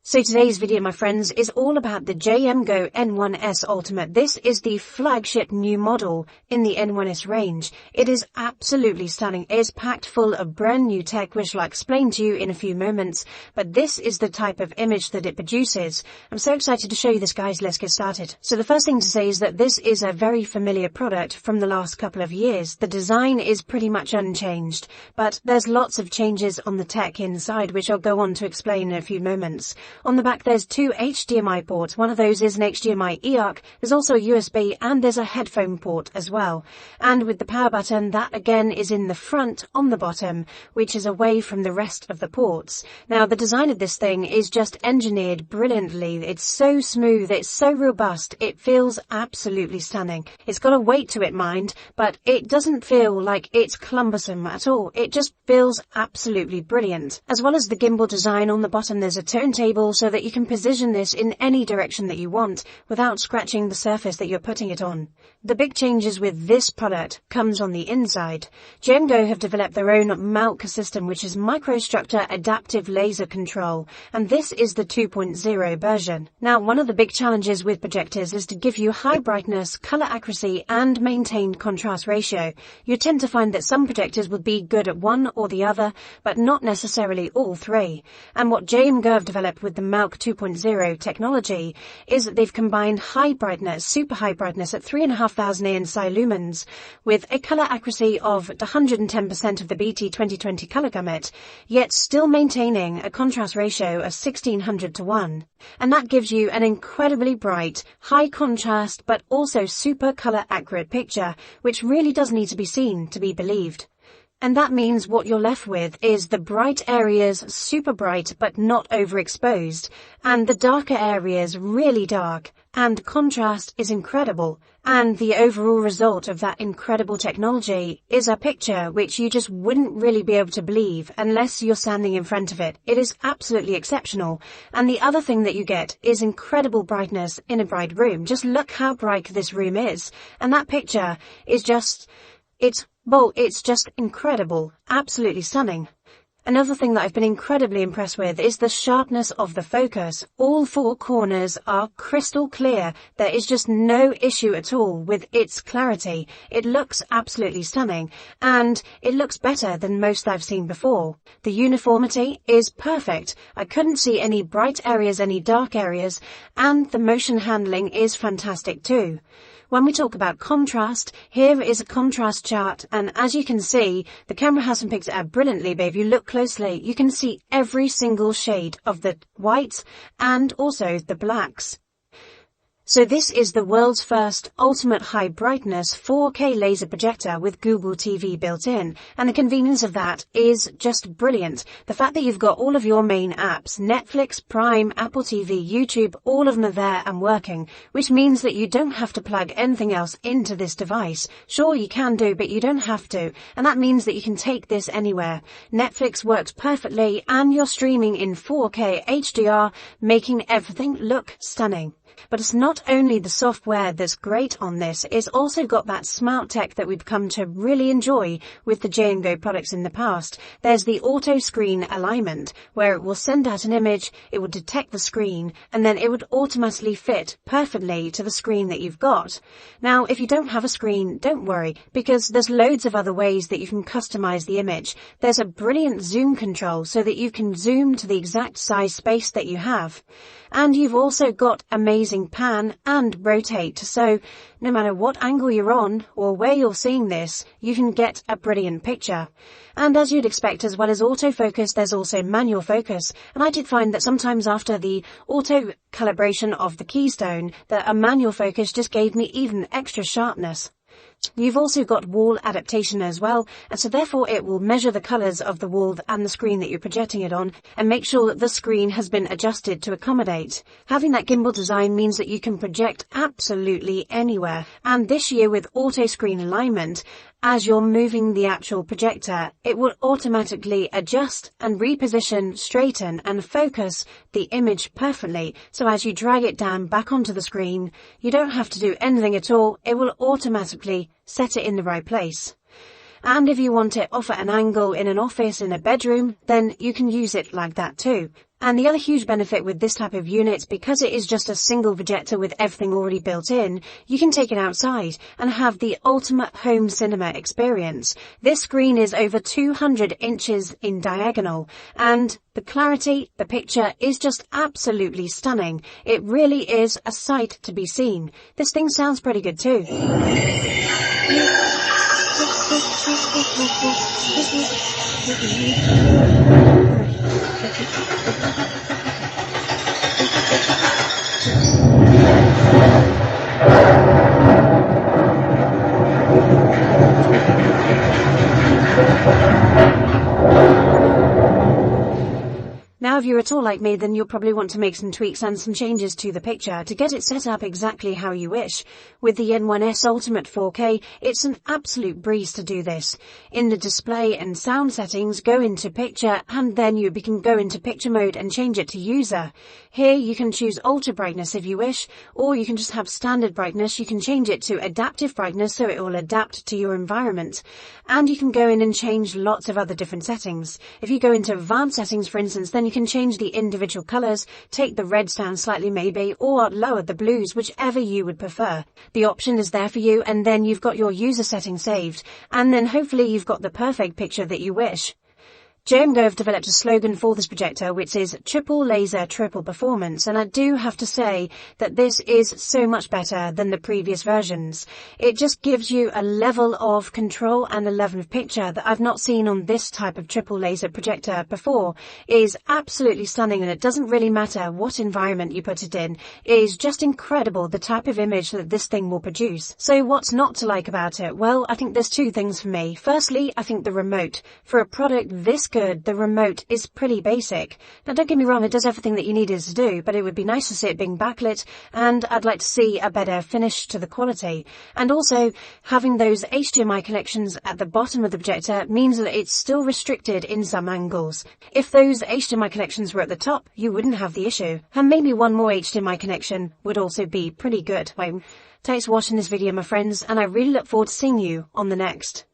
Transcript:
So today's video, my friends, is all about the JMGO N1S Ultimate. This is the flagship new model in the N1S range. It is absolutely stunning. It is packed full of brand new tech, which I'll explain to you in a few moments. But this is the type of image that it produces. I'm so excited to show you this, guys. Let's get started. So the first thing to say is that this is a very familiar product from the last couple of years. The design is pretty much unchanged, but there's lots of changes on the tech inside, which I'll go on to explain in a few moments. On the back there's two HDMI ports. One of those is an HDMI eARC. There's also a USB and there's a headphone port as well. And with the power button, that again is in the front on the bottom, which is away from the rest of the ports. Now the design of this thing is just engineered brilliantly. It's so smooth, it's so robust, it feels absolutely stunning. It's got a weight to it, mind, but it doesn't feel like it's cumbersome at all. It just feels absolutely brilliant. As well as the gimbal design, on the bottom there's a turntable so that you can position this in any direction that you want without scratching the surface that you're putting it on. The big changes with this product comes on the inside. JMGO have developed their own MALC system, which is microstructure adaptive laser control, and this is the 2.0 version. Now, one of the big challenges with projectors is to give you high brightness, color accuracy, and maintained contrast ratio. You tend to find that some projectors will be good at one or the other, but not necessarily all three. And what JMGO have developed with the MALC 2.0 technology is that they've combined high brightness, super high brightness at 3,500 ANSI lumens with a color accuracy of 110% of the BT 2020 color gamut, yet still maintaining a contrast ratio of 1600 to 1. And that gives you an incredibly bright, high contrast, but also super color accurate picture, which really does need to be seen to be believed. And that means what you're left with is the bright areas super bright but not overexposed, and the darker areas really dark, and contrast is incredible. And the overall result of that incredible technology is a picture which you just wouldn't really be able to believe unless you're standing in front of it. It is absolutely exceptional. And the other thing that you get is incredible brightness in a bright room. Just look how bright this room is. And that picture is just, it's just incredible, absolutely stunning. Another thing that I've been incredibly impressed with is the sharpness of the focus. All four corners are crystal clear. There is just no issue at all with its clarity. It looks absolutely stunning, and it looks better than most I've seen before. The uniformity is perfect. I couldn't see any bright areas, any dark areas, and the motion handling is fantastic too. When we talk about contrast, here is a contrast chart, and as you can see, the camera hasn't picked it up brilliantly, but if you look closely, you can see every single shade of the whites and also the blacks. So this is the world's first ultimate high brightness 4K laser projector with Google TV built in, and the convenience of that is just brilliant. The fact that you've got all of your main apps, Netflix, Prime, Apple TV, YouTube, all of them are there and working, which means that you don't have to plug anything else into this device. Sure, you can do, but you don't have to, and that means that you can take this anywhere. Netflix works perfectly, and you're streaming in 4K HDR, making everything look stunning. But it's not only the software that's great on this, it's also got that smart tech that we've come to really enjoy with the JMGO products in the past. There's the auto screen alignment, where it will send out an image, it will detect the screen, and then it would automatically fit perfectly to the screen that you've got. Now, if you don't have a screen, don't worry, because there's loads of other ways that you can customize the image. There's a brilliant zoom control so that you can zoom to the exact size space that you have. And you've also got amazing pan and rotate, so no matter what angle you're on or where you're seeing this, you can get a brilliant picture. And as you'd expect, as well as autofocus, there's also manual focus. And I did find that sometimes after the auto calibration of the keystone, that a manual focus just gave me even extra sharpness. You've also got wall adaptation as well, and so therefore it will measure the colours of the wall and the screen that you're projecting it on and make sure that the screen has been adjusted to accommodate. Having that gimbal design means that you can project absolutely anywhere, and this year with auto screen alignment, as you're moving the actual projector, it will automatically adjust and reposition, straighten and focus the image perfectly. So as you drag it down back onto the screen, you don't have to do anything at all. It will automatically set it in the right place. And if you want it off at an angle in an office, in a bedroom, then you can use it like that too. And the other huge benefit with this type of unit, because it is just a single projector with everything already built in, you can take it outside and have the ultimate home cinema experience. This screen is over 200 inches in diagonal, and the clarity, the picture is just absolutely stunning. It really is a sight to be seen. This thing sounds pretty good too. Now, if you're at all like me, then you'll probably want to make some tweaks and some changes to the picture to get it set up exactly how you wish. With the N1S Ultimate 4K, it's an absolute breeze to do this. In the display and sound settings, go into picture, and then you can go into picture mode and change it to user. Here you can choose ultra brightness if you wish, or you can just have standard brightness. You can change it to adaptive brightness so it will adapt to your environment. And you can go in and change lots of other different settings. If you go into advanced settings, for instance, then you can change the individual colours, take the reds down slightly maybe, or lower the blues, whichever you would prefer. The option is there for you, and then you've got your user settings saved, and then hopefully you've got the perfect picture that you wish. JMGO have developed a slogan for this projector, which is triple laser, triple performance, and I do have to say that this is so much better than the previous versions. It just gives you a level of control and a level of picture that I've not seen on this type of triple laser projector before. It is absolutely stunning, and it doesn't really matter what environment you put it in. It is just incredible the type of image that this thing will produce. So what's not to like about it? Well, I think there's two things for me. Firstly, I think the remote. For a product this good, the remote is pretty basic. Now don't get me wrong, it does everything that you need it to do, but it would be nice to see it being backlit, and I'd like to see a better finish to the quality. And also, having those HDMI connections at the bottom of the projector means that it's still restricted in some angles. If those HDMI connections were at the top, you wouldn't have the issue. And maybe one more HDMI connection would also be pretty good. Thanks for watching this video, my friends, and I really look forward to seeing you on the next.